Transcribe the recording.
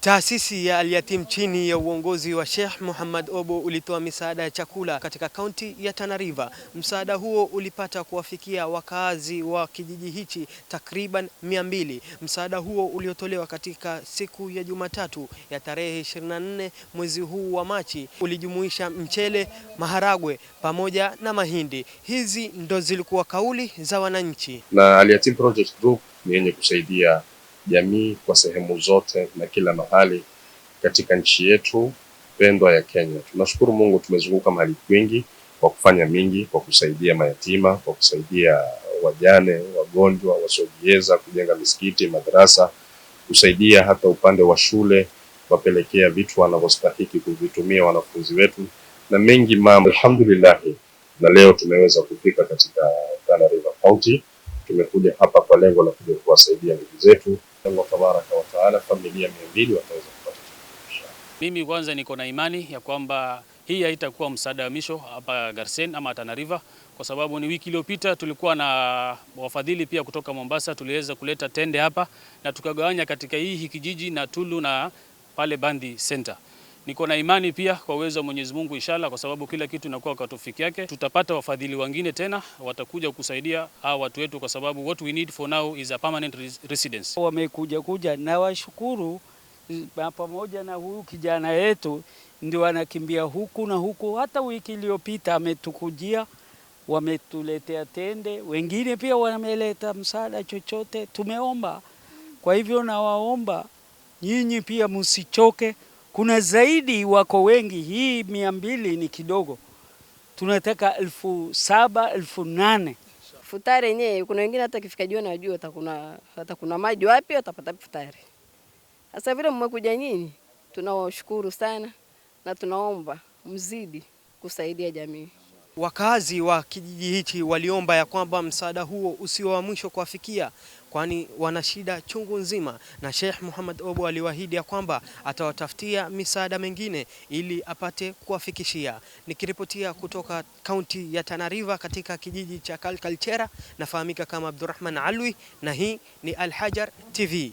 Taasisi ya Al-Yatim chini ya uongozi wa Sheikh Muhammad Obo ulitoa misaada ya chakula katika kaunti ya Tana River. Msaada huo ulipata kuwafikia wakazi wa kijiji hichi takriban 200. Msaada huo uliotolewa katika siku ya Jumatatu ya tarehe 24 mwezi huu wa Machi ulijumuisha mchele, maharagwe pamoja na mahindi. Hizi ndo zilikuwa kauli za wananchi. Na Al-Yatim Project Group ni yenye kusaidia jamii kwa sehemu zote na kila mahali katika nchi yetu pendwa ya Kenya. Tunashukuru Mungu, tumezunguka mahali kwingi kwa kufanya mingi, kwa kusaidia mayatima, kwa kusaidia wajane, wagonjwa, wasiojiweza, kujenga misikiti, madrasa, kusaidia hata upande wa shule, wapelekea vitu wanavyostahili kuvitumia wanafunzi wetu na mengi mambo. Alhamdulillah, na leo tumeweza kufika katika Tana River County. Tumekuja hapa kwa lengo la kuja kuwasaidia ndugu zetu. Allah tabaraka wa taala, familia 200 wataweza kupata chakula. Mimi kwanza niko na imani ya kwamba hii haitakuwa msaada wa misho hapa Garsen ama Tana River, kwa sababu ni wiki iliyopita tulikuwa na wafadhili pia kutoka Mombasa, tuliweza kuleta tende hapa na tukagawanya katika hii kijiji na Tulu na pale Bandi Center. Niko na imani pia kwa uwezo wa Mwenyezi Mungu inshallah, kwa sababu kila kitu inakuwa kwa tofiki yake. Tutapata wafadhili wengine tena watakuja kusaidia hao watu wetu, kwa sababu what we need for now is a permanent residence. Wamekuja na washukuru pamoja na huyu kijana yetu ndio wanakimbia huku na huku. Hata wiki iliyopita ametukujia, wametuletea tende, wengine pia wameleta msaada chochote tumeomba. Kwa hivyo nawaomba nyinyi pia msichoke. Kuna zaidi wako wengi, hii 200 ni kidogo. Tunataka 7,000, 8,000. Futari yenyewe kuna wengine hata kifika jioni wajua hata kuna maji wapi watapata futari. Sasa vile mmekuja nyinyi, tunawashukuru sana na tunaomba mzidi kusaidia jamii. Wakazi wa kijiji hichi waliomba ya kwamba msaada huo usio wa mwisho kuwafikia, kwani wana shida chungu nzima, na Sheikh Muhammad Obo aliwaahidi ya kwamba atawatafutia misaada mengine ili apate kuwafikishia. Nikiripotia kutoka kaunti ya Tana River katika kijiji cha Kalkalchera, nafahamika kama Abdurrahman Alwi, na hii ni Al Hajar TV.